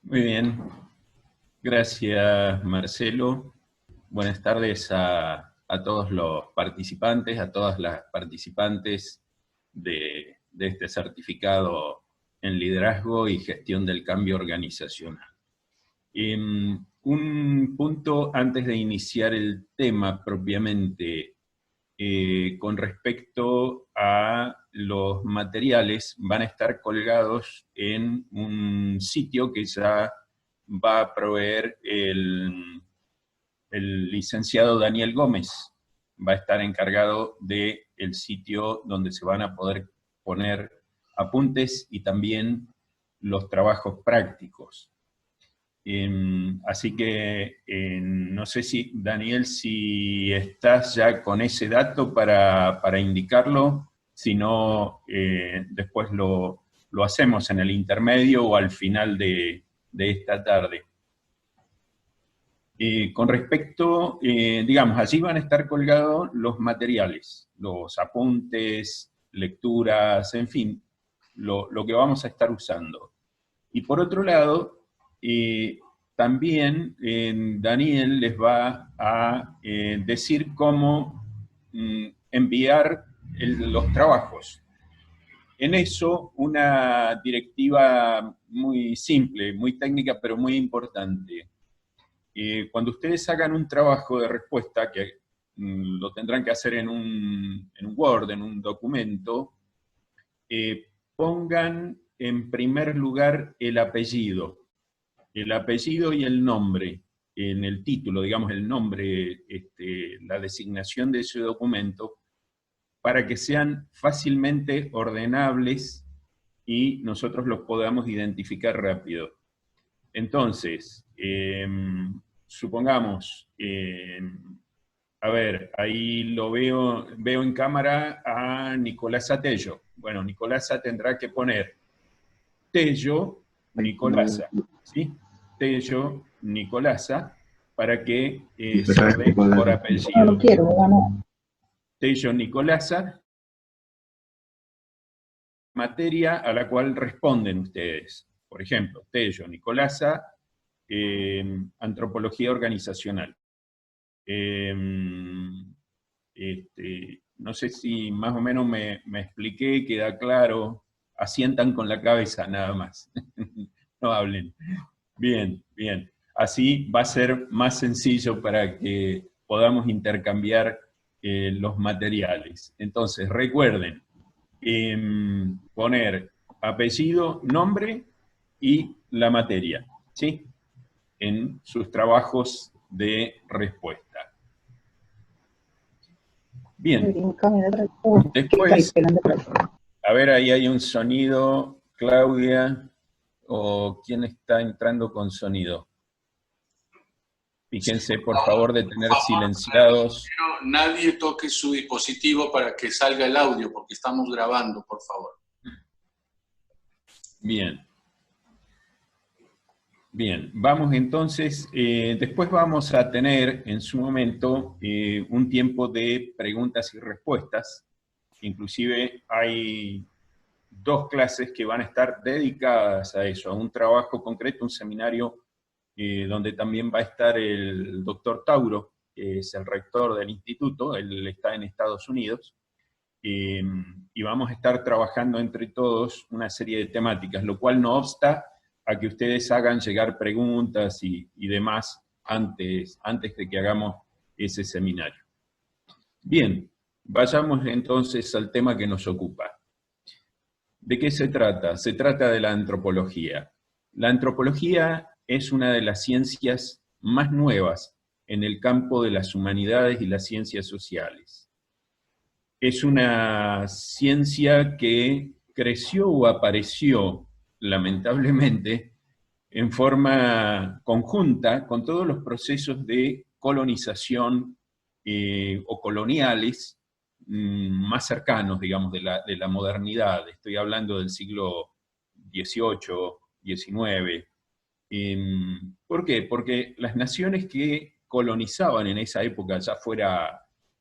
Muy bien, gracias Marcelo. Buenas tardes a todos los participantes, a todas las participantes de este certificado en liderazgo y gestión del cambio organizacional. Un punto antes de iniciar el tema propiamente, con respecto a los materiales, van a estar colgados en un sitio que ya va a proveer el licenciado Daniel Gómez. Va a estar encargado del sitio donde se van a poder poner apuntes y también los trabajos prácticos. Así que no sé si, Daniel, si estás ya con ese dato para indicarlo, si no, después lo hacemos en el intermedio o al final de esta tarde. Con respecto, digamos, allí van a estar colgados los materiales, los apuntes, lecturas, en fin, lo que vamos a estar usando. Y por otro lado, también Daniel les va a decir cómo enviar los trabajos. En eso, una directiva muy simple, muy técnica, pero muy importante. Cuando ustedes hagan un trabajo de respuesta, que lo tendrán que hacer en un Word, en un documento, pongan en primer lugar el apellido y el nombre, en el título, digamos, el nombre, la designación de ese documento, para que sean fácilmente ordenables y nosotros los podamos identificar rápido. Entonces, supongamos, a ver, ahí lo veo en cámara a Nicolasa Tello. Bueno, Nicolasa tendrá que poner Tello Nicolasa, ¿sí? Tello Nicolasa, para que se ordene por apellido. Tello Nicolasa, materia a la cual responden ustedes. Por ejemplo, Tello Nicolasa, antropología organizacional. No sé si más o menos me expliqué, queda claro, asientan con la cabeza nada más, no hablen. Bien, bien. Así va a ser más sencillo para que podamos intercambiar los materiales. Entonces, recuerden, poner apellido, nombre y la materia, ¿sí? En sus trabajos de respuesta. Bien. Después, a ver, ahí hay un sonido, Claudia, o quién está entrando con sonido. Fíjense, por favor, de tener silenciados. Pero nadie toque su dispositivo para que salga el audio, porque estamos grabando, por favor. Bien. Bien, vamos entonces, después vamos a tener en su momento un tiempo de preguntas y respuestas. Inclusive hay 2 clases que van a estar dedicadas a eso, a un trabajo concreto, un seminario donde también va a estar el doctor Tauro, que es el rector del instituto, él está en Estados Unidos, y vamos a estar trabajando entre todos una serie de temáticas, lo cual no obsta a que ustedes hagan llegar preguntas y demás antes de que hagamos ese seminario. Bien, vayamos entonces al tema que nos ocupa. ¿De qué se trata? Se trata de la antropología. La antropología es una de las ciencias más nuevas en el campo de las humanidades y las ciencias sociales. Es una ciencia que creció o apareció, lamentablemente, en forma conjunta con todos los procesos de colonización o coloniales más cercanos, digamos, de la modernidad. Estoy hablando del siglo XVIII, XIX. ¿Por qué? Porque las naciones que colonizaban en esa época, ya fuera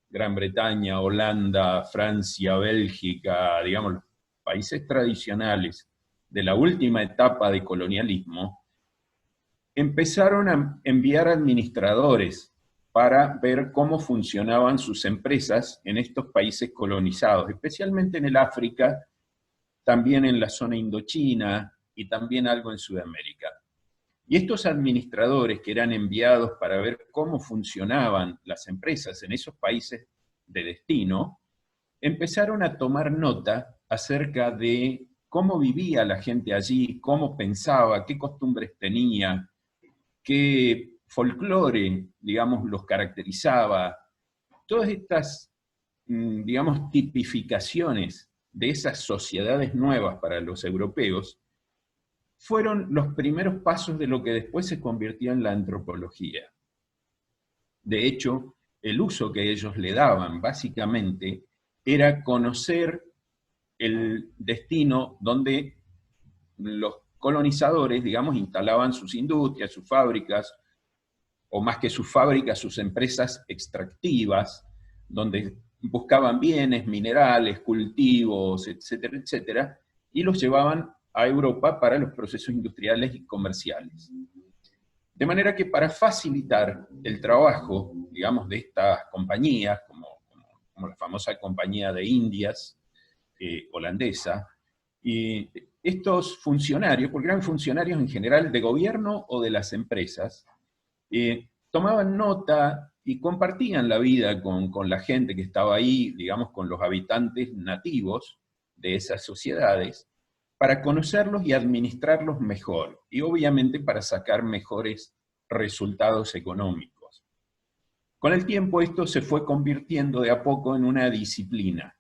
Gran Bretaña, Holanda, Francia, Bélgica, digamos, los países tradicionales de la última etapa de colonialismo, empezaron a enviar administradores para ver cómo funcionaban sus empresas en estos países colonizados, especialmente en el África, también en la zona indochina y también algo en Sudamérica. Y estos administradores que eran enviados para ver cómo funcionaban las empresas en esos países de destino, empezaron a tomar nota acerca de cómo vivía la gente allí, cómo pensaba, qué costumbres tenía, qué folclore, digamos, los caracterizaba. Todas estas, digamos, tipificaciones de esas sociedades nuevas para los europeos fueron los primeros pasos de lo que después se convirtió en la antropología. De hecho, el uso que ellos le daban, básicamente, era conocer el destino donde los colonizadores, digamos, instalaban sus industrias, sus fábricas, o más que sus fábricas, sus empresas extractivas, donde buscaban bienes, minerales, cultivos, etcétera, etcétera, y los llevaban a Europa para los procesos industriales y comerciales. De manera que para facilitar el trabajo, digamos, de estas compañías, como la famosa Compañía de Indias, holandesa, y estos funcionarios, porque eran funcionarios en general de gobierno o de las empresas, tomaban nota y compartían la vida con la gente que estaba ahí, digamos, con los habitantes nativos de esas sociedades, para conocerlos y administrarlos mejor, y obviamente para sacar mejores resultados económicos. Con el tiempo esto se fue convirtiendo de a poco en una disciplina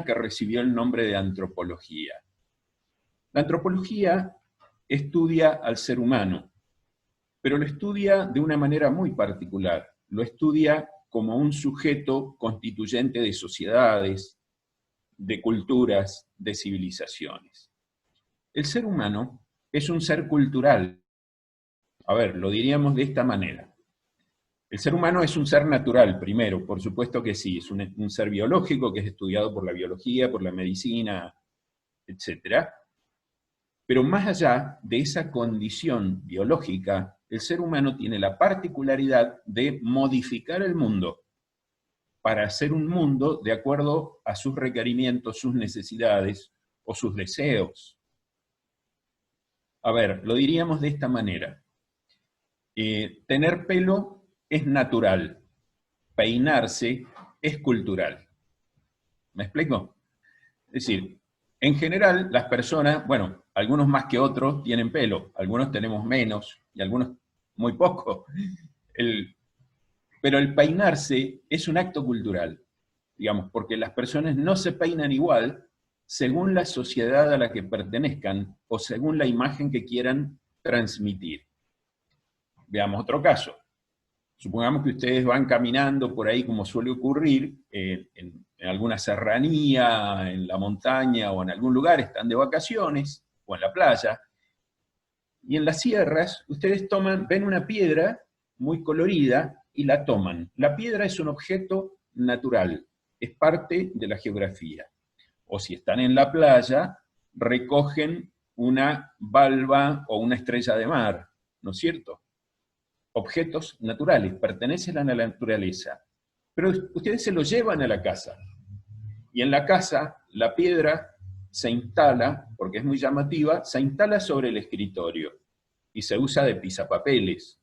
que recibió el nombre de antropología. La antropología estudia al ser humano, pero lo estudia de una manera muy particular. Lo estudia como un sujeto constituyente de sociedades, de culturas, de civilizaciones. El ser humano es un ser cultural. A ver, lo diríamos de esta manera. El ser humano es un ser natural, primero, por supuesto que sí, es un ser biológico que es estudiado por la biología, por la medicina, etc. Pero más allá de esa condición biológica, el ser humano tiene la particularidad de modificar el mundo para hacer un mundo de acuerdo a sus requerimientos, sus necesidades o sus deseos. A ver, lo diríamos de esta manera. Tener pelo es natural, peinarse es cultural. ¿Me explico? Es decir, en general las personas, bueno, algunos más que otros tienen pelo, algunos tenemos menos y algunos muy poco. Pero el peinarse es un acto cultural, digamos, porque las personas no se peinan igual según la sociedad a la que pertenezcan o según la imagen que quieran transmitir. Veamos otro caso. Supongamos que ustedes van caminando por ahí, como suele ocurrir, en alguna serranía, en la montaña o en algún lugar, están de vacaciones, o en la playa, y en las sierras ustedes ven una piedra muy colorida y la toman. La piedra es un objeto natural, es parte de la geografía. O si están en la playa, recogen una balva o una estrella de mar, ¿no es cierto? Objetos naturales, pertenecen a la naturaleza. Pero ustedes se los llevan a la casa. Y en la casa, la piedra se instala, porque es muy llamativa, se instala sobre el escritorio y se usa de pisapapeles.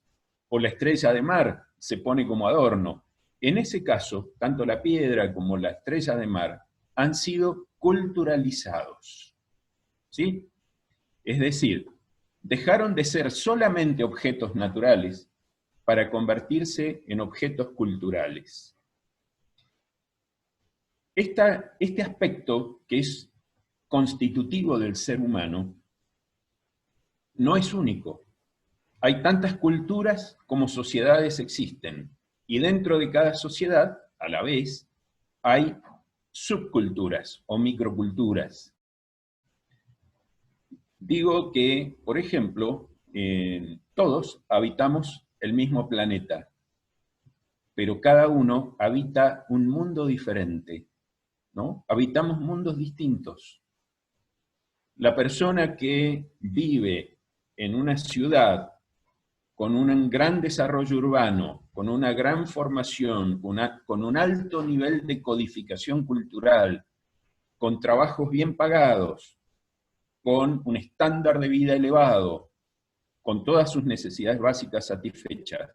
O la estrella de mar se pone como adorno. En ese caso, tanto la piedra como la estrella de mar han sido culturalizados. ¿Sí? Es decir, dejaron de ser solamente objetos naturales para convertirse en objetos culturales. Este aspecto, que es constitutivo del ser humano, no es único. Hay tantas culturas como sociedades existen, y dentro de cada sociedad, a la vez, hay subculturas o microculturas. Digo que, por ejemplo, todos habitamos el mismo planeta, pero cada uno habita un mundo diferente, ¿no? Habitamos mundos distintos. La persona que vive en una ciudad con un gran desarrollo urbano, con una gran formación, con un alto nivel de codificación cultural, con trabajos bien pagados, con un estándar de vida elevado, con todas sus necesidades básicas satisfechas,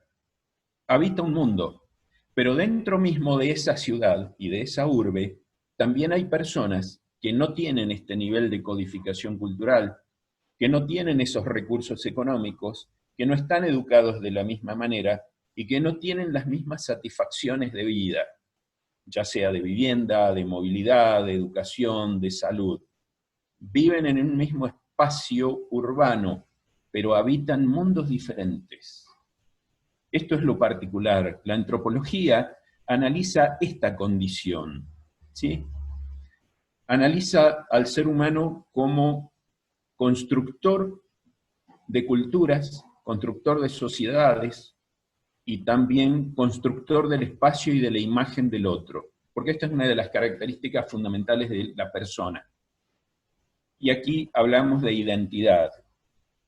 habita un mundo. Pero dentro mismo de esa ciudad y de esa urbe, también hay personas que no tienen este nivel de codificación cultural, que no tienen esos recursos económicos, que no están educados de la misma manera y que no tienen las mismas satisfacciones de vida, ya sea de vivienda, de movilidad, de educación, de salud. Viven en un mismo espacio urbano, pero habitan mundos diferentes. Esto es lo particular. La antropología analiza esta condición, ¿sí? Analiza al ser humano como constructor de culturas, constructor de sociedades y también constructor del espacio y de la imagen del otro, porque esta es una de las características fundamentales de la persona. Y aquí hablamos de identidad.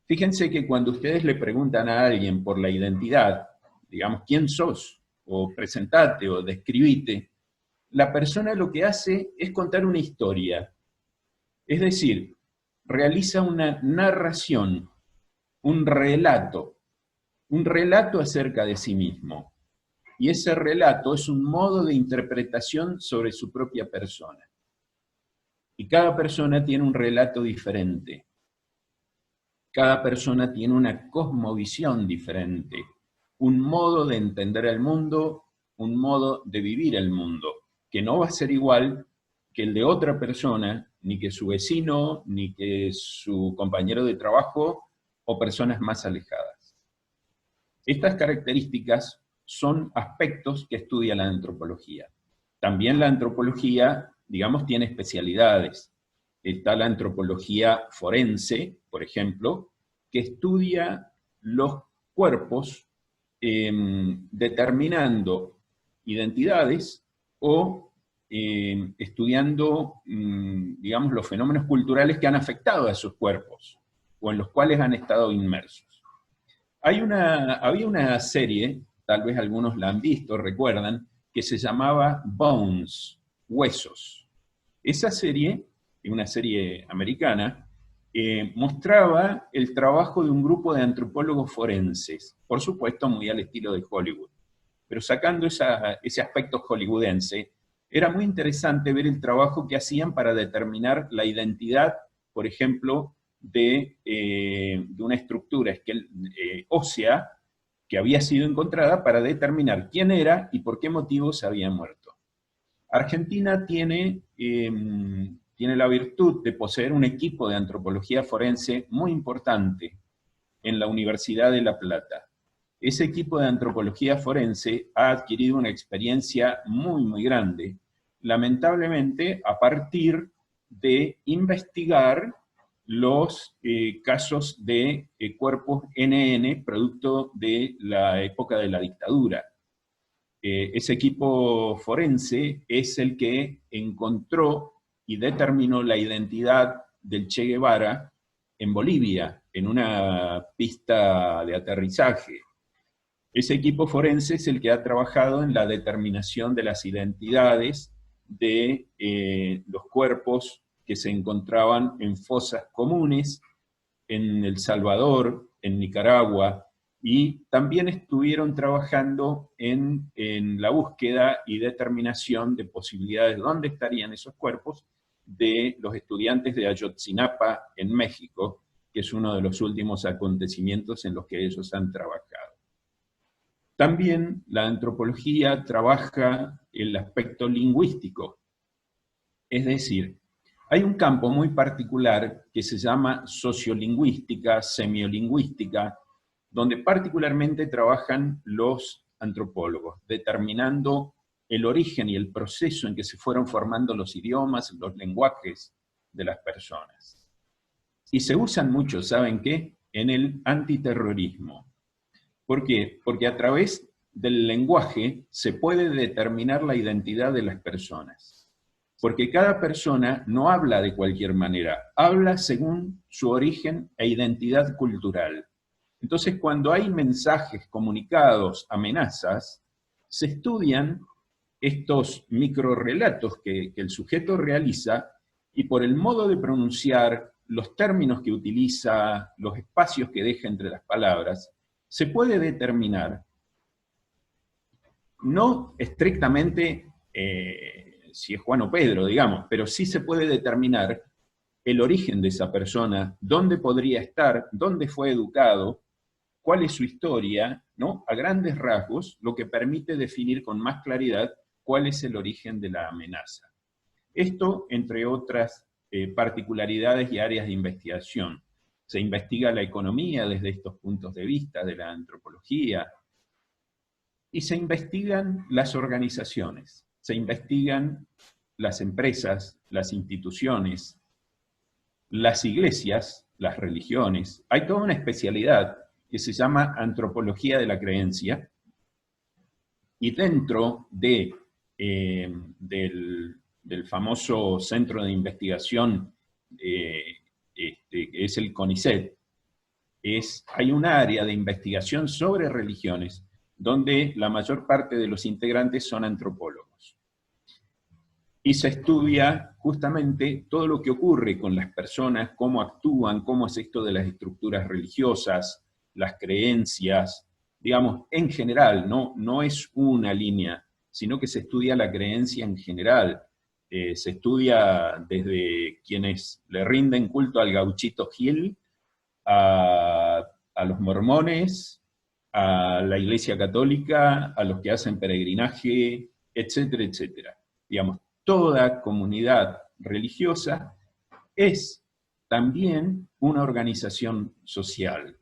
Fíjense que cuando ustedes le preguntan a alguien por la identidad, digamos, ¿quién sos? O presentate, o describite, la persona lo que hace es contar una historia. Es decir, realiza una narración, un relato acerca de sí mismo. Y ese relato es un modo de interpretación sobre su propia persona. Y cada persona tiene un relato diferente. Cada persona tiene una cosmovisión diferente, un modo de entender el mundo, un modo de vivir el mundo, que no va a ser igual que el de otra persona, ni que su vecino, ni que su compañero de trabajo o personas más alejadas. Estas características son aspectos que estudia la antropología. También la antropología, digamos, tiene especialidades. Está la antropología forense, por ejemplo, que estudia los cuerpos determinando identidades o estudiando, digamos, los fenómenos culturales que han afectado a esos cuerpos o en los cuales han estado inmersos. Había una serie, tal vez algunos la han visto, recuerdan, que se llamaba Bones, Huesos. Esa serie, una serie americana, mostraba el trabajo de un grupo de antropólogos forenses, por supuesto muy al estilo de Hollywood, pero sacando ese aspecto hollywoodense, era muy interesante ver el trabajo que hacían para determinar la identidad, por ejemplo, de una estructura ósea que había sido encontrada para determinar quién era y por qué motivos había muerto. Argentina tiene la virtud de poseer un equipo de antropología forense muy importante en la Universidad de La Plata. Ese equipo de antropología forense ha adquirido una experiencia muy, muy grande, lamentablemente a partir de investigar los casos de cuerpos NN producto de la época de la dictadura. Ese equipo forense es el que encontró y determinó la identidad del Che Guevara en Bolivia, en una pista de aterrizaje. Ese equipo forense es el que ha trabajado en la determinación de las identidades de los cuerpos que se encontraban en fosas comunes en El Salvador, en Nicaragua, y también estuvieron trabajando en la búsqueda y determinación de posibilidades de dónde estarían esos cuerpos de los estudiantes de Ayotzinapa en México, que es uno de los últimos acontecimientos en los que ellos han trabajado. También la antropología trabaja el aspecto lingüístico, es decir, hay un campo muy particular que se llama sociolingüística, semiolingüística, donde particularmente trabajan los antropólogos, determinando el origen y el proceso en que se fueron formando los idiomas, los lenguajes de las personas. Y se usan mucho, ¿saben qué? En el antiterrorismo. ¿Por qué? Porque a través del lenguaje se puede determinar la identidad de las personas. Porque cada persona no habla de cualquier manera, habla según su origen e identidad cultural. Entonces, cuando hay mensajes, comunicados, amenazas, se estudian estos microrrelatos que el sujeto realiza, y por el modo de pronunciar, los términos que utiliza, los espacios que deja entre las palabras, se puede determinar, no estrictamente si es Juan o Pedro, digamos, pero sí se puede determinar el origen de esa persona, dónde podría estar, dónde fue educado, cuál es su historia, ¿no? A grandes rasgos, lo que permite definir con más claridad cuál es el origen de la amenaza. Esto, entre otras particularidades y áreas de investigación. Se investiga la economía desde estos puntos de vista, de la antropología, y se investigan las organizaciones, se investigan las empresas, las instituciones, las iglesias, las religiones. Hay toda una especialidad que se llama antropología de la creencia, y dentro de, del famoso centro de investigación que es el CONICET, hay un área de investigación sobre religiones, donde la mayor parte de los integrantes son antropólogos. Y se estudia justamente todo lo que ocurre con las personas, cómo actúan, cómo es esto de las estructuras religiosas, las creencias, digamos, en general, no es una línea, sino que se estudia la creencia en general. Se estudia desde quienes le rinden culto al gauchito Gil, a los mormones, a la Iglesia Católica, a los que hacen peregrinaje, etcétera, etcétera. Digamos, toda comunidad religiosa es también una organización social,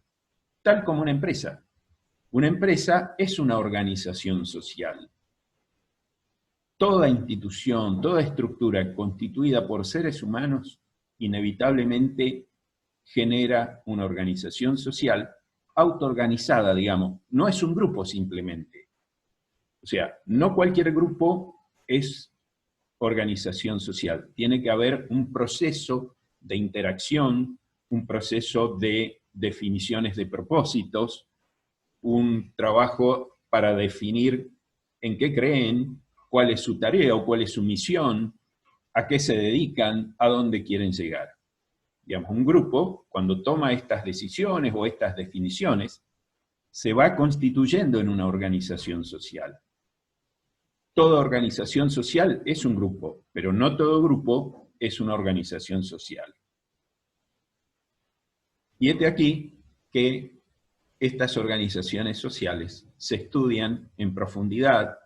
tal como una empresa. Una empresa es una organización social. Toda institución, toda estructura constituida por seres humanos, inevitablemente genera una organización social autoorganizada, digamos. No es un grupo simplemente. O sea, no cualquier grupo es organización social. Tiene que haber un proceso de interacción, un proceso de definiciones de propósitos, un trabajo para definir en qué creen, cuál es su tarea o cuál es su misión, a qué se dedican, a dónde quieren llegar. Digamos, un grupo, cuando toma estas decisiones o estas definiciones, se va constituyendo en una organización social. Toda organización social es un grupo, pero no todo grupo es una organización social. Y es de aquí que estas organizaciones sociales se estudian en profundidad,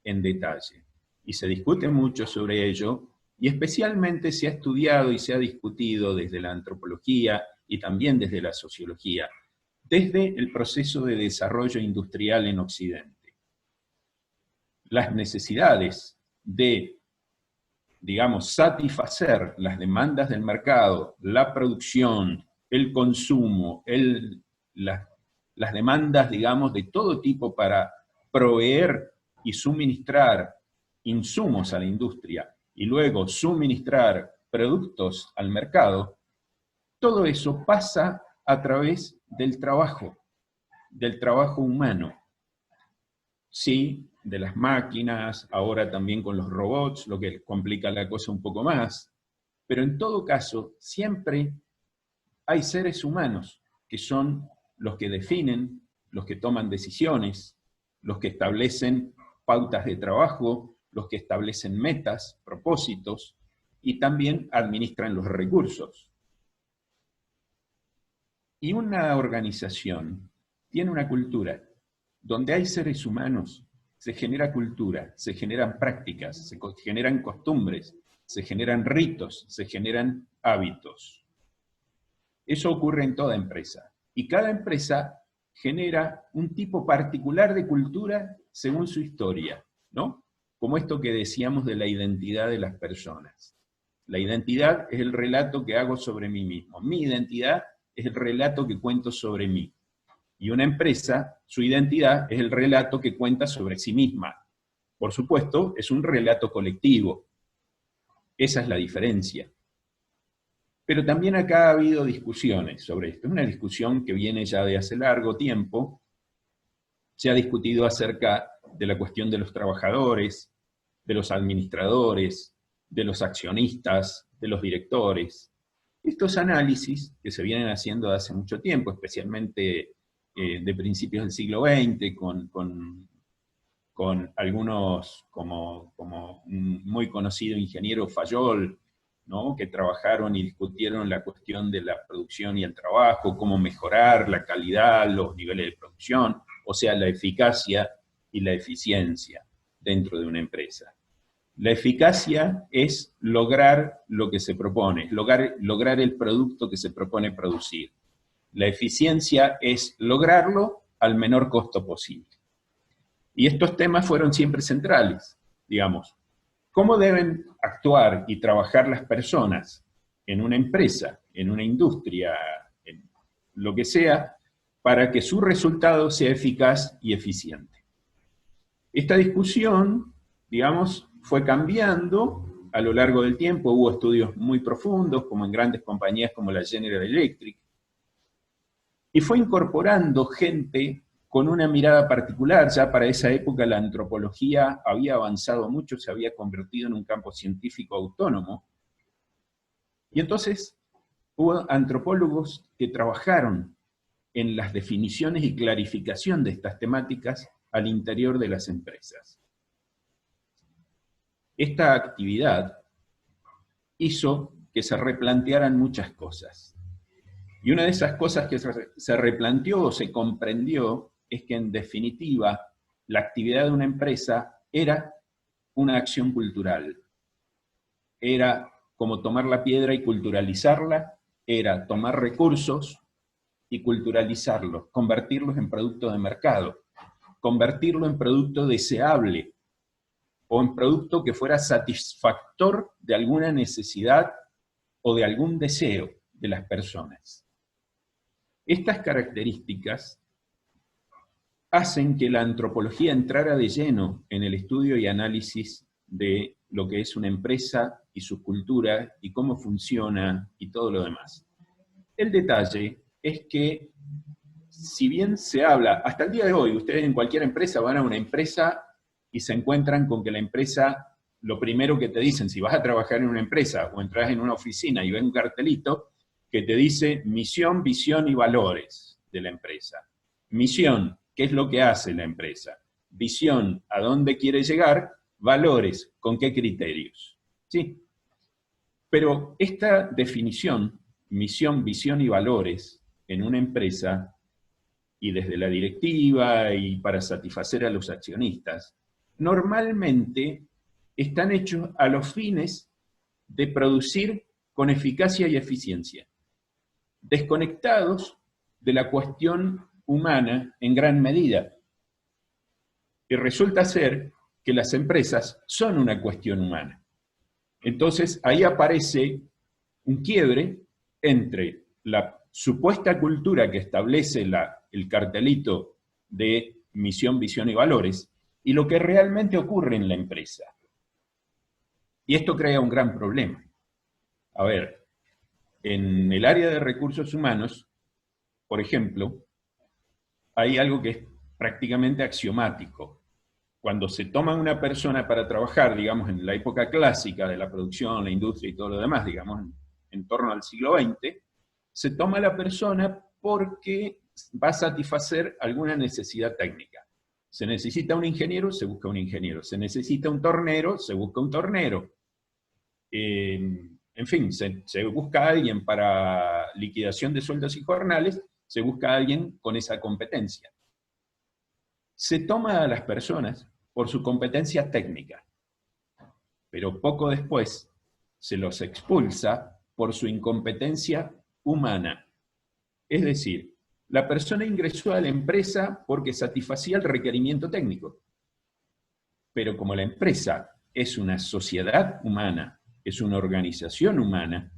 en detalle, y se discute mucho sobre ello, y especialmente se ha estudiado y se ha discutido desde la antropología y también desde la sociología, desde el proceso de desarrollo industrial en Occidente. Las necesidades de, digamos, satisfacer las demandas del mercado, la producción, el consumo, las demandas, digamos, de todo tipo para proveer y suministrar insumos a la industria y luego suministrar productos al mercado, todo eso pasa a través del trabajo humano. Sí, de las máquinas, ahora también con los robots, lo que complica la cosa un poco más, pero en todo caso, siempre hay seres humanos que son los que definen, los que toman decisiones, los que establecen pautas de trabajo, los que establecen metas, propósitos, y también administran los recursos. Y una organización tiene una cultura. Donde hay seres humanos, se genera cultura, se generan prácticas, se generan costumbres, se generan ritos, se generan hábitos. Eso ocurre en toda empresa. Y cada empresa genera un tipo particular de cultura según su historia, ¿no? Como esto que decíamos de la identidad de las personas. La identidad es el relato que hago sobre mí mismo. Mi identidad es el relato que cuento sobre mí. Y una empresa, su identidad es el relato que cuenta sobre sí misma. Por supuesto, es un relato colectivo. Esa es la diferencia. Pero también acá ha habido discusiones sobre esto. Es una discusión que viene ya de hace largo tiempo. Se ha discutido acerca de la cuestión de los trabajadores, de los administradores, de los accionistas, de los directores. Estos análisis que se vienen haciendo hace mucho tiempo, especialmente de principios del siglo XX, con algunos, como un muy conocido ingeniero Fayol, ¿no?, que trabajaron y discutieron la cuestión de la producción y el trabajo, cómo mejorar la calidad, los niveles de producción, o sea, la eficacia y la eficiencia dentro de una empresa. La eficacia es lograr lo que se propone, lograr el producto que se propone producir. La eficiencia es lograrlo al menor costo posible. Y estos temas fueron siempre centrales, digamos. ¿Cómo deben actuar y trabajar las personas en una empresa, en una industria, en lo que sea, para que su resultado sea eficaz y eficiente? Esta discusión, digamos, fue cambiando a lo largo del tiempo. Hubo estudios muy profundos, como en grandes compañías como la General Electric, y fue incorporando gente con una mirada particular. Ya para esa época la antropología había avanzado mucho, se había convertido en un campo científico autónomo, y entonces hubo antropólogos que trabajaron en las definiciones y clarificación de estas temáticas al interior de las empresas. Esta actividad hizo que se replantearan muchas cosas. Y una de esas cosas que se replanteó o se comprendió es que, en definitiva, la actividad de una empresa era una acción cultural. Era como tomar la piedra y culturalizarla, era tomar recursos y culturalizarlos, convertirlos en producto de mercado, convertirlo en producto deseable, o en producto que fuera satisfactor de alguna necesidad o de algún deseo de las personas. Estas características hacen que la antropología entrara de lleno en el estudio y análisis de lo que es una empresa y su cultura y cómo funciona y todo lo demás. El detalle es que, si bien se habla, hasta el día de hoy, ustedes en cualquier empresa van a una empresa y se encuentran con que la empresa, lo primero que te dicen, si vas a trabajar en una empresa o entras en una oficina y ves un cartelito que te dice misión, visión y valores de la empresa. Misión, ¿qué es lo que hace la empresa? Visión, ¿a dónde quiere llegar? Valores, ¿con qué criterios? ¿Sí? Pero esta definición, misión, visión y valores, en una empresa, y desde la directiva y para satisfacer a los accionistas, normalmente están hechos a los fines de producir con eficacia y eficiencia, desconectados de la cuestión humana en gran medida. Y resulta ser que las empresas son una cuestión humana. Entonces ahí aparece un quiebre entre la supuesta cultura que establece el cartelito de misión, visión y valores, y lo que realmente ocurre en la empresa. Y esto crea un gran problema. A ver, en el área de recursos humanos, por ejemplo, hay algo que es prácticamente axiomático. Cuando se toma una persona para trabajar, digamos, en la época clásica de la producción, la industria y todo lo demás, digamos, en torno al siglo XX, se toma a la persona porque va a satisfacer alguna necesidad técnica. Se necesita un ingeniero, se busca un ingeniero. Se necesita un tornero, se busca un tornero. En fin, se busca a alguien para liquidación de sueldos y jornales, se busca a alguien con esa competencia. Se toma a las personas por su competencia técnica, pero poco después se los expulsa por su incompetencia humana. Es decir, la persona ingresó a la empresa porque satisfacía el requerimiento técnico, pero como la empresa es una sociedad humana, es una organización humana,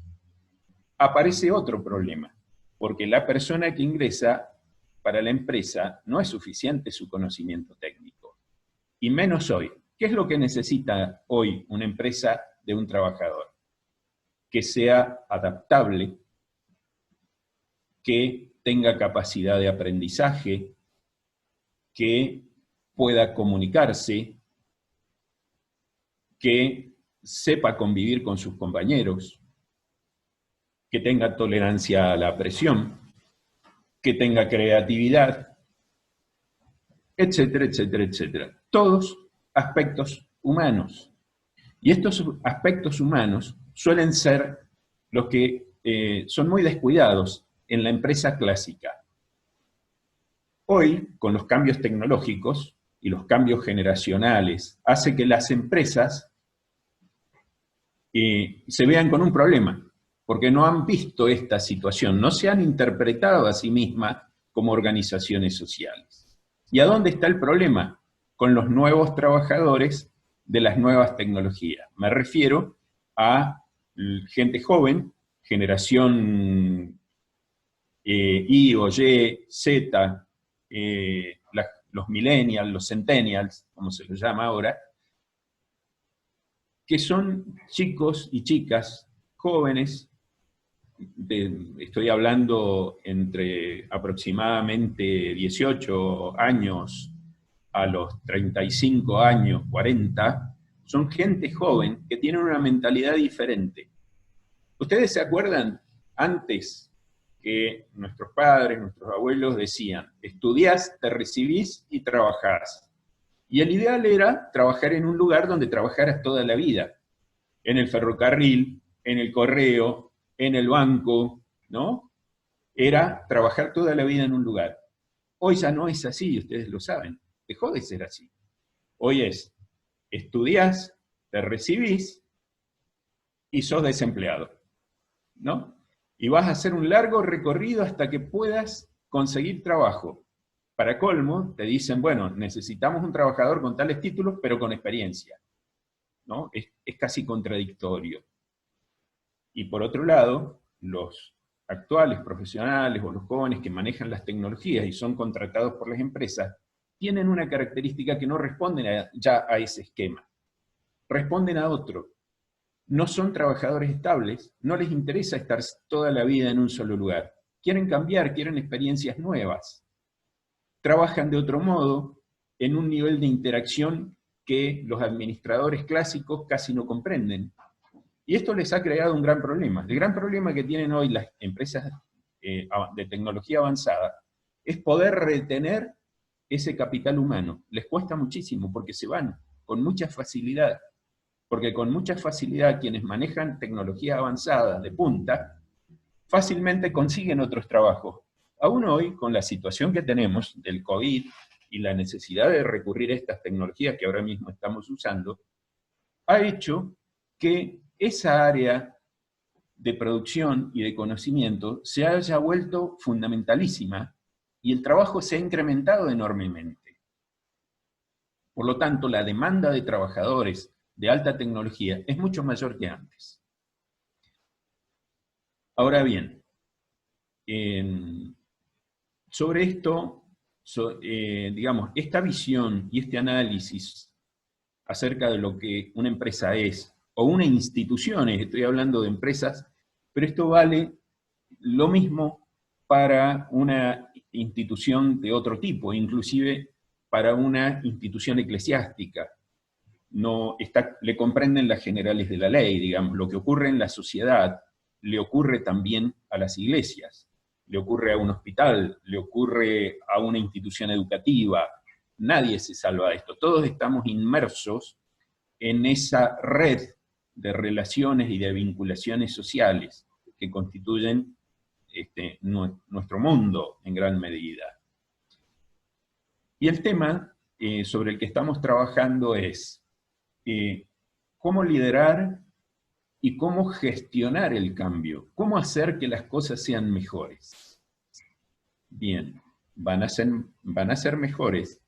aparece otro problema, porque la persona que ingresa para la empresa no es suficiente su conocimiento técnico, y menos hoy. ¿Qué es lo que necesita hoy una empresa de un trabajador? que sea adaptable, que tenga capacidad de aprendizaje, que pueda comunicarse, que sepa convivir con sus compañeros, que tenga tolerancia a la presión, que tenga creatividad, etcétera, etcétera, etcétera. Todos aspectos humanos. Y estos aspectos humanos suelen ser los que son muy descuidados en la empresa clásica. Hoy, con los cambios tecnológicos y los cambios generacionales, hace que las empresas se vean con un problema, porque no han visto esta situación, no se han interpretado a sí mismas como organizaciones sociales. ¿Y a dónde está el problema? Con los nuevos trabajadores de las nuevas tecnologías. Me refiero a gente joven, generación Y o Y, Z, los millennials, los centennials, como se los llama ahora, que son chicos y chicas jóvenes, estoy hablando entre aproximadamente 18 años a los 35 años, 40, son gente joven que tienen una mentalidad diferente. ¿Ustedes se acuerdan antes que nuestros padres, nuestros abuelos decían, estudiás, te recibís y trabajás? Y el ideal era trabajar en un lugar donde trabajaras toda la vida, en el ferrocarril, en el correo, en el banco, ¿no? Era trabajar toda la vida en un lugar. Hoy ya no es así, ustedes lo saben, dejó de ser así. Hoy es, estudiás, te recibís y sos desempleado, ¿no? Y vas a hacer un largo recorrido hasta que puedas conseguir trabajo. Para colmo, te dicen, bueno, necesitamos un trabajador con tales títulos, pero con experiencia, ¿no? Es casi contradictorio. Y por otro lado, los actuales profesionales o los jóvenes que manejan las tecnologías y son contratados por las empresas, tienen una característica que no responden ya a ese esquema. Responden a otro. No son trabajadores estables, no les interesa estar toda la vida en un solo lugar. Quieren cambiar, quieren experiencias nuevas. Trabajan de otro modo, en un nivel de interacción que los administradores clásicos casi no comprenden. Y esto les ha creado un gran problema. El gran problema que tienen hoy las empresas de tecnología avanzada es poder retener ese capital humano. Les cuesta muchísimo porque se van con mucha facilidad. Porque con mucha facilidad quienes manejan tecnología avanzada de punta fácilmente consiguen otros trabajos. Aún hoy, con la situación que tenemos del COVID y la necesidad de recurrir a estas tecnologías que ahora mismo estamos usando, ha hecho que esa área de producción y de conocimiento se haya vuelto fundamentalísima y el trabajo se ha incrementado enormemente. Por lo tanto, la demanda de trabajadores de alta tecnología es mucho mayor que antes. Ahora bien, sobre esto, digamos, esta visión y este análisis acerca de lo que una empresa es, o una institución, estoy hablando de empresas, pero esto vale lo mismo para una institución de otro tipo, inclusive para una institución eclesiástica. Le comprenden las generales de la ley, digamos, lo que ocurre en la sociedad le ocurre también a las iglesias, le ocurre a un hospital, le ocurre a una institución educativa. Nadie se salva de esto, todos estamos inmersos en esa red de relaciones y de vinculaciones sociales que constituyen nuestro mundo en gran medida. Y el tema sobre el que estamos trabajando es cómo liderar y cómo gestionar el cambio, cómo hacer que las cosas sean mejores. Bien, van a ser mejores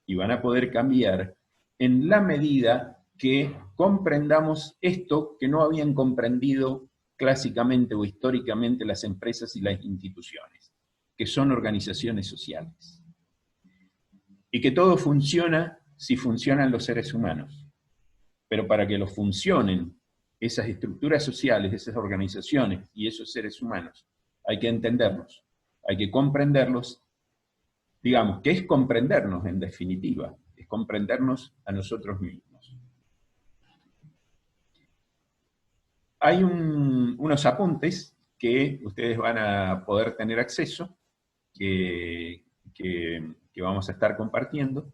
y van a poder cambiar en la medida que comprendamos esto que no habían comprendido clásicamente o históricamente las empresas y las instituciones, que son organizaciones sociales. Y que todo funciona si funcionan los seres humanos. Pero para que lo funcionen esas estructuras sociales, esas organizaciones y esos seres humanos, hay que entenderlos, hay que comprenderlos. Digamos, ¿qué es comprendernos en definitiva? Es comprendernos a nosotros mismos. Hay unos apuntes que ustedes van a poder tener acceso, que vamos a estar compartiendo.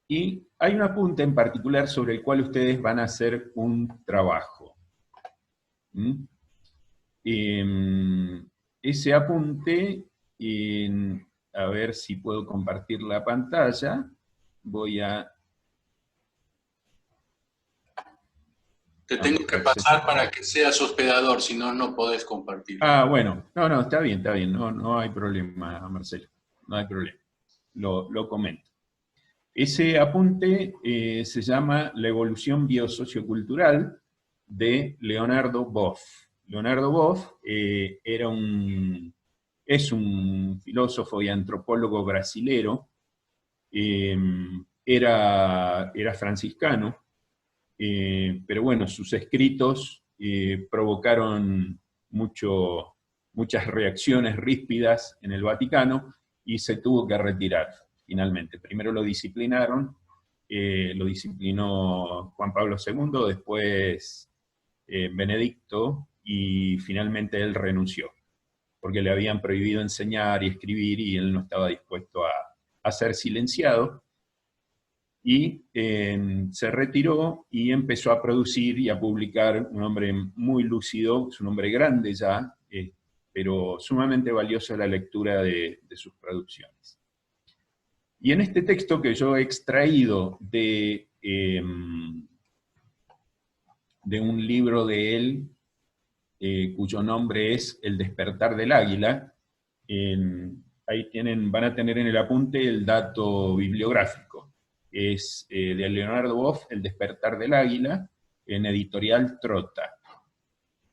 Y hay un apunte en particular sobre el cual ustedes van a hacer un trabajo. Ese apunte, a ver si puedo compartir la pantalla, voy a... Te tengo que pasar para que seas hospedador, si no, no podés compartir. Ah, bueno, no, está bien, no hay problema, Marcelo, no hay problema, lo comento. Ese apunte se llama La evolución biosociocultural de Leonardo Boff. Leonardo Boff es un filósofo y antropólogo brasilero, era franciscano, pero bueno, sus escritos provocaron muchas reacciones ríspidas en el Vaticano y se tuvo que retirar finalmente. Primero lo disciplinaron, lo disciplinó Juan Pablo II, después Benedicto, y finalmente él renunció, porque le habían prohibido enseñar y escribir y él no estaba dispuesto a ser silenciado. Y se retiró y empezó a producir y a publicar, un hombre muy lúcido, es un hombre grande ya, pero sumamente valiosa la lectura de sus producciones. Y en este texto que yo he extraído de un libro de él, cuyo nombre es El despertar del águila, ahí van a tener en el apunte el dato bibliográfico. Es de Leonardo Boff, El despertar del águila, en editorial Trotta,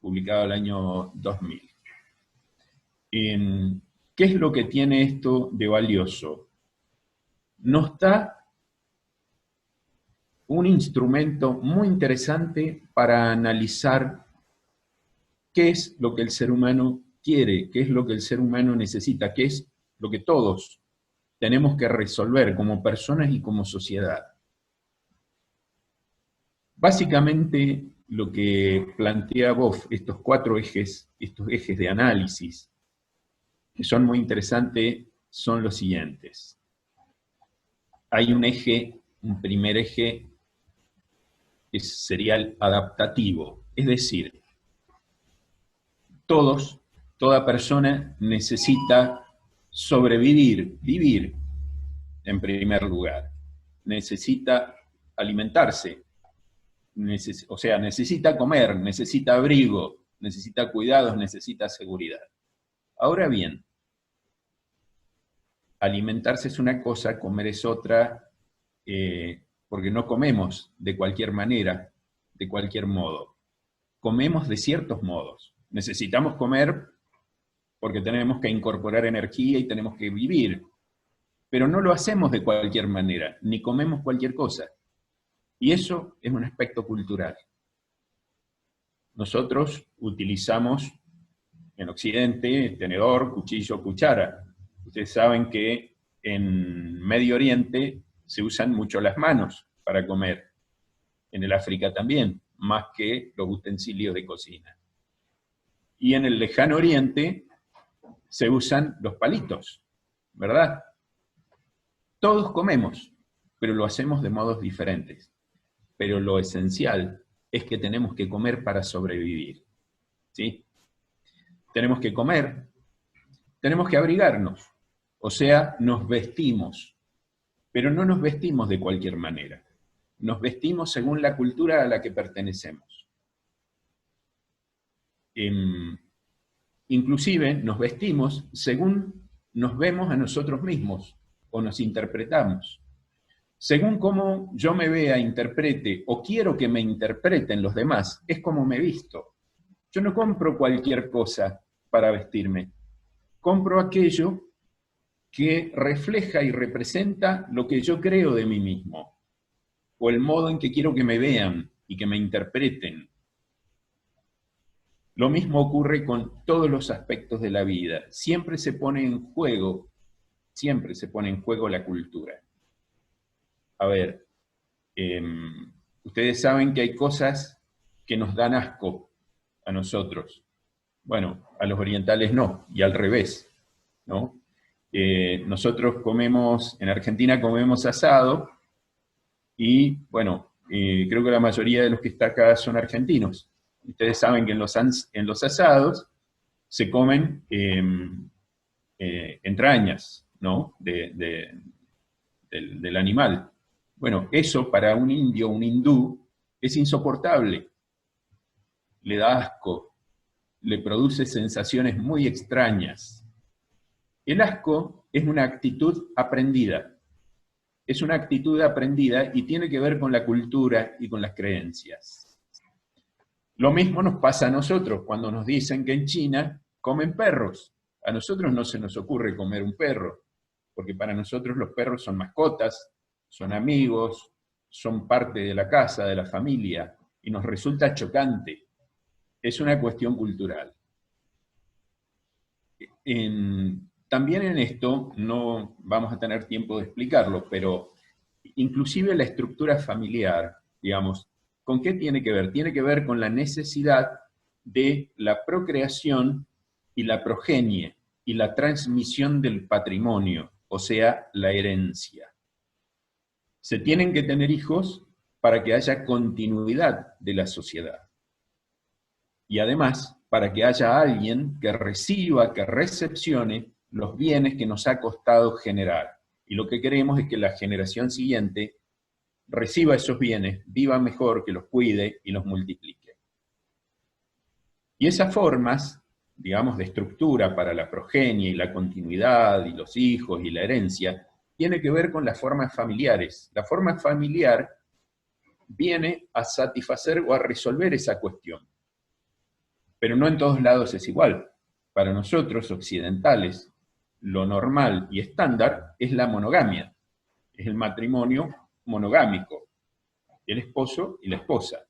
publicado el año 2000. ¿Qué es lo que tiene esto de valioso? Nos da un instrumento muy interesante para analizar qué es lo que el ser humano quiere, qué es lo que el ser humano necesita, qué es lo que todos tenemos que resolver como personas y como sociedad. Básicamente, lo que plantea Boff, estos ejes de análisis, que son muy interesantes, son los siguientes. Hay un primer eje, que sería el adaptativo, es decir, toda persona necesita sobrevivir, vivir en primer lugar. Necesita alimentarse, o sea, necesita comer, necesita abrigo, necesita cuidados, necesita seguridad. Ahora bien, alimentarse es una cosa, comer es otra, porque no comemos de cualquier manera, de cualquier modo. Comemos de ciertos modos. Necesitamos comer porque tenemos que incorporar energía y tenemos que vivir. Pero no lo hacemos de cualquier manera, ni comemos cualquier cosa. Y eso es un aspecto cultural. Nosotros utilizamos en Occidente tenedor, cuchillo, cuchara. Ustedes saben que en Medio Oriente se usan mucho las manos para comer. En el África también, más que los utensilios de cocina. Y en el Lejano Oriente se usan los palitos, ¿verdad? Todos comemos, pero lo hacemos de modos diferentes. Pero lo esencial es que tenemos que comer para sobrevivir, ¿sí? Tenemos que comer, tenemos que abrigarnos, o sea, nos vestimos, pero no nos vestimos de cualquier manera. Nos vestimos según la cultura a la que pertenecemos. Inclusive nos vestimos según nos vemos a nosotros mismos, o nos interpretamos. Según cómo yo me vea, interprete, o quiero que me interpreten los demás, es como me visto. Yo no compro cualquier cosa para vestirme. Compro aquello que refleja y representa lo que yo creo de mí mismo, o el modo en que quiero que me vean y que me interpreten. Lo mismo ocurre con todos los aspectos de la vida. Siempre se pone en juego la cultura. A ver, ustedes saben que hay cosas que nos dan asco a nosotros. Bueno, a los orientales no, y al revés, ¿no? Nosotros comemos, en Argentina comemos asado, y bueno, creo que la mayoría de los que está acá son argentinos. Ustedes saben que en los asados se comen entrañas, ¿no? del animal. Bueno, eso para un indio o un hindú es insoportable. Le da asco, le produce sensaciones muy extrañas. El asco es una actitud aprendida. Es una actitud aprendida y tiene que ver con la cultura y con las creencias. Lo mismo nos pasa a nosotros cuando nos dicen que en China comen perros. A nosotros no se nos ocurre comer un perro, porque para nosotros los perros son mascotas, son amigos, son parte de la casa, de la familia, y nos resulta chocante. Es una cuestión cultural. También en esto, no vamos a tener tiempo de explicarlo, pero inclusive la estructura familiar, digamos, ¿con qué tiene que ver? Tiene que ver con la necesidad de la procreación y la progenie y la transmisión del patrimonio, o sea, la herencia. Se tienen que tener hijos para que haya continuidad de la sociedad. Y además, para que haya alguien que reciba, que recepcione los bienes que nos ha costado generar. Y lo que queremos es que la generación siguiente reciba esos bienes, viva mejor, que los cuide y los multiplique. Y esas formas, digamos, de estructura para la progenie y la continuidad y los hijos y la herencia, tiene que ver con las formas familiares. La forma familiar viene a satisfacer o a resolver esa cuestión. Pero no en todos lados es igual. Para nosotros, occidentales, lo normal y estándar es la monogamia, es el matrimonio monogámico, el esposo y la esposa.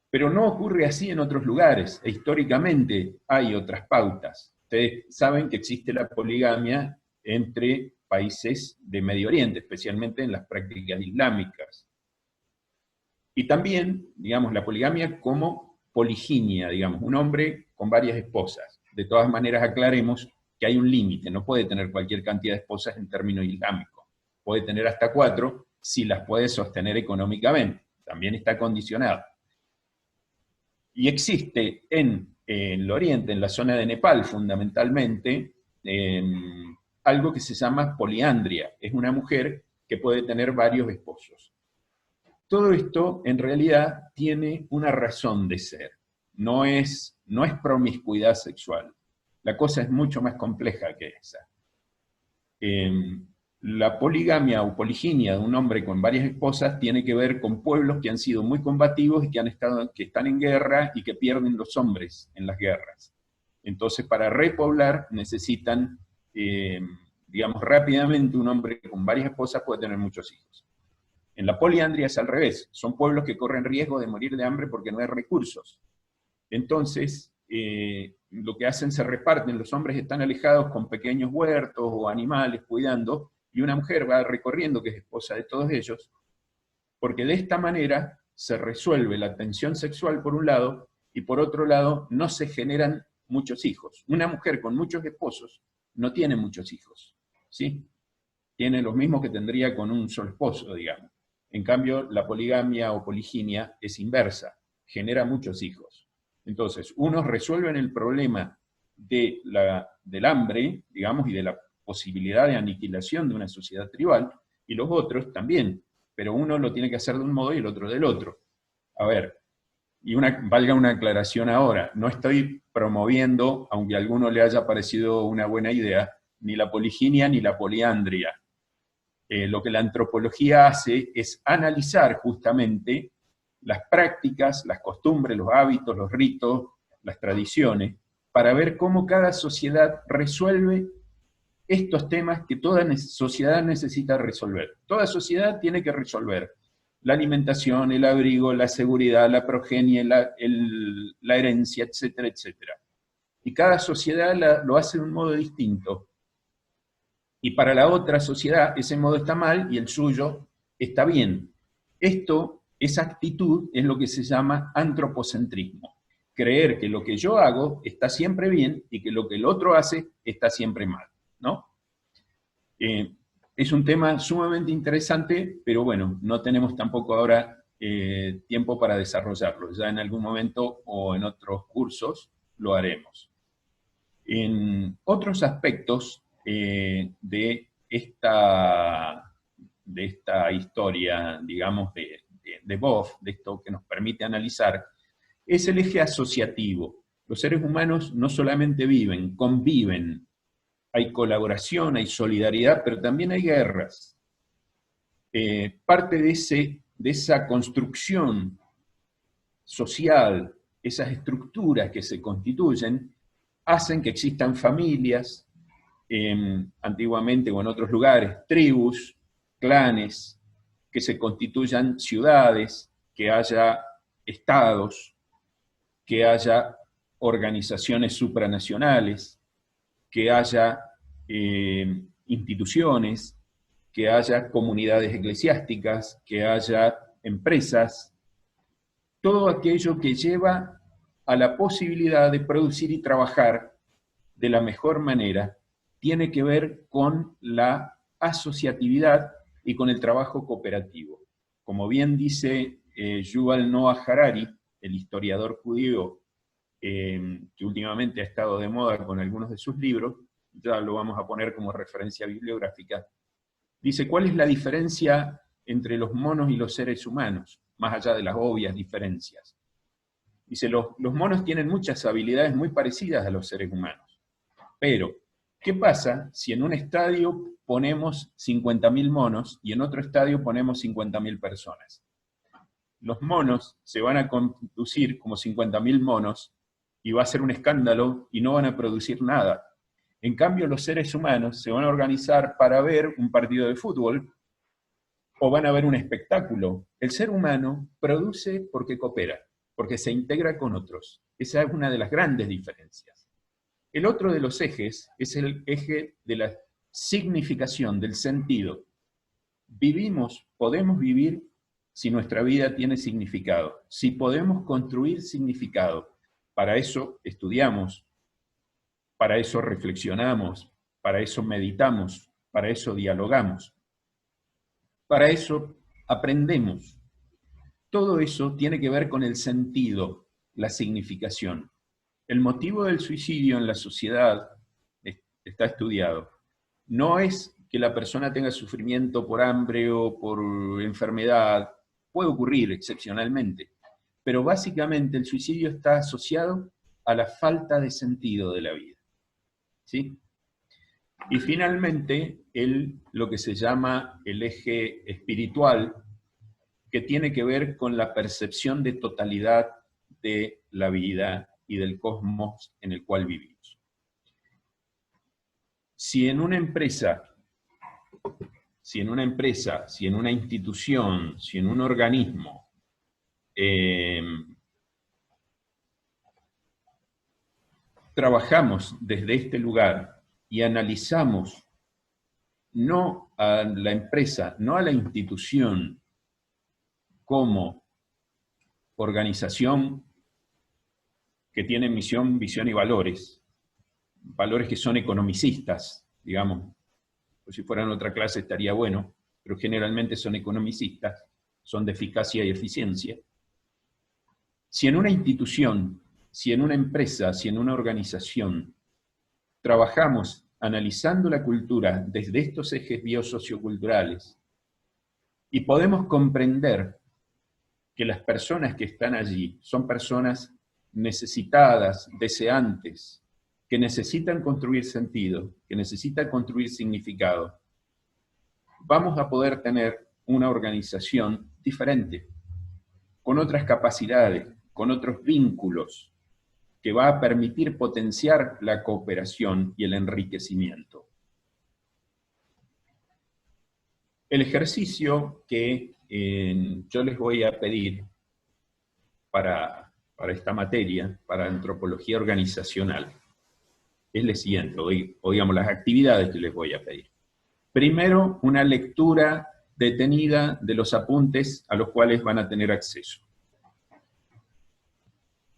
Pero no ocurre así en otros lugares, e históricamente hay otras pautas. Ustedes saben que existe la poligamia entre países de Medio Oriente, especialmente en las prácticas islámicas. Y también, digamos, la poligamia como poliginia, digamos, un hombre con varias esposas. De todas maneras, aclaremos que hay un límite, no puede tener cualquier cantidad de esposas en términos islámicos. Puede tener hasta 4 si las puede sostener económicamente. También está condicionado. Y existe en el Oriente, en la zona de Nepal fundamentalmente, algo que se llama poliandria. Es una mujer que puede tener varios esposos. Todo esto en realidad tiene una razón de ser. No es promiscuidad sexual. La cosa es mucho más compleja que esa. La poligamia o poliginia de un hombre con varias esposas tiene que ver con pueblos que han sido muy combativos y que están en guerra y que pierden los hombres en las guerras. Entonces, para repoblar necesitan, digamos, rápidamente un hombre con varias esposas puede tener muchos hijos. En la poliandria es al revés, son pueblos que corren riesgo de morir de hambre porque no hay recursos. Entonces, lo que hacen, se reparten, los hombres están alejados con pequeños huertos o animales cuidando, y una mujer va recorriendo, que es esposa de todos ellos, porque de esta manera se resuelve la tensión sexual por un lado, y por otro lado no se generan muchos hijos. Una mujer con muchos esposos no tiene muchos hijos, ¿sí? Tiene los mismos que tendría con un solo esposo, digamos. En cambio, la poligamia o poliginia es inversa, genera muchos hijos. Entonces, unos resuelven el problema del hambre, digamos, y de la posibilidad de aniquilación de una sociedad tribal, y los otros también, pero uno lo tiene que hacer de un modo y el otro del otro. A ver, y valga una aclaración ahora, no estoy promoviendo, aunque a alguno le haya parecido una buena idea, ni la poliginia ni la poliandria. Lo que la antropología hace es analizar justamente las prácticas, las costumbres, los hábitos, los ritos, las tradiciones, para ver cómo cada sociedad resuelve estos temas que toda sociedad necesita resolver. Toda sociedad tiene que resolver la alimentación, el abrigo, la seguridad, la progenie, la herencia, etcétera, etcétera. Y cada sociedad lo hace de un modo distinto. Y para la otra sociedad ese modo está mal y el suyo está bien. Esa actitud es lo que se llama antropocentrismo. Creer que lo que yo hago está siempre bien y que lo que el otro hace está siempre mal, ¿no? Es un tema sumamente interesante, pero bueno, no tenemos tampoco ahora tiempo para desarrollarlo. Ya en algún momento o en otros cursos lo haremos. En otros aspectos de esta historia, digamos, de Boff, de esto que nos permite analizar, es el eje asociativo. Los seres humanos no solamente viven, conviven. Hay colaboración, hay solidaridad, pero también hay guerras. Parte de esa construcción social, esas estructuras que se constituyen, hacen que existan familias, antiguamente o en otros lugares, tribus, clanes, que se constituyan ciudades, que haya estados, que haya organizaciones supranacionales, que haya instituciones, que haya comunidades eclesiásticas, que haya empresas, todo aquello que lleva a la posibilidad de producir y trabajar de la mejor manera, tiene que ver con la asociatividad y con el trabajo cooperativo. Como bien dice Yuval Noah Harari, el historiador judío que últimamente ha estado de moda con algunos de sus libros, ya lo vamos a poner como referencia bibliográfica, dice, ¿cuál es la diferencia entre los monos y los seres humanos? Más allá de las obvias diferencias. Dice, los monos tienen muchas habilidades muy parecidas a los seres humanos. Pero, ¿qué pasa si en un estadio ponemos 50.000 monos y en otro estadio ponemos 50.000 personas? Los monos se van a conducir como 50.000 monos y va a ser un escándalo y no van a producir nada. En cambio, los seres humanos se van a organizar para ver un partido de fútbol o van a ver un espectáculo. El ser humano produce porque coopera, porque se integra con otros. Esa es una de las grandes diferencias. El otro de los ejes es el eje de la significación, del sentido. Podemos vivir si nuestra vida tiene significado, si podemos construir significado. Para eso estudiamos, para eso reflexionamos, para eso meditamos, para eso dialogamos, para eso aprendemos. Todo eso tiene que ver con el sentido, la significación. El motivo del suicidio en la sociedad está estudiado. No es que la persona tenga sufrimiento por hambre o por enfermedad, puede ocurrir excepcionalmente, pero básicamente el suicidio está asociado a la falta de sentido de la vida. ¿Sí? Y finalmente, lo que se llama el eje espiritual, que tiene que ver con la percepción de totalidad de la vida y del cosmos en el cual vivimos. Si en una empresa, si en una institución, si en un organismo, trabajamos desde este lugar y analizamos no a la empresa, no a la institución como organización que tiene misión, visión y valores que son economicistas, digamos, pues si fueran otra clase estaría bueno, pero generalmente son economicistas, son de eficacia y eficiencia. Si en una institución, si en una empresa, si en una organización trabajamos analizando la cultura desde estos ejes biosocioculturales y podemos comprender que las personas que están allí son personas necesitadas, deseantes, que necesitan construir sentido, que necesitan construir significado, vamos a poder tener una organización diferente, con otras capacidades, con otros vínculos, que va a permitir potenciar la cooperación y el enriquecimiento. El ejercicio que yo les voy a pedir para esta materia, para antropología organizacional, es lo siguiente, o digamos las actividades que les voy a pedir. Primero, una lectura detenida de los apuntes a los cuales van a tener acceso.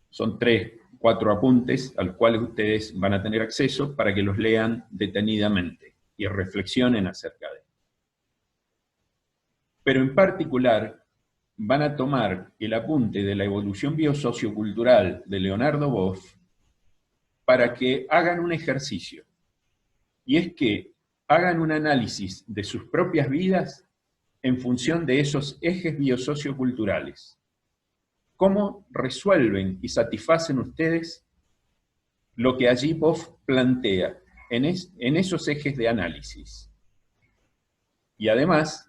Son 3, 4 apuntes a los cuales ustedes van a tener acceso para que los lean detenidamente y reflexionen acerca de él. Pero en particular, van a tomar el apunte de la evolución biosociocultural de Leonardo Boff para que hagan un ejercicio. Y es que hagan un análisis de sus propias vidas en función de esos ejes biosocioculturales. ¿Cómo resuelven y satisfacen ustedes lo que allí Boff plantea en esos ejes de análisis? Y además,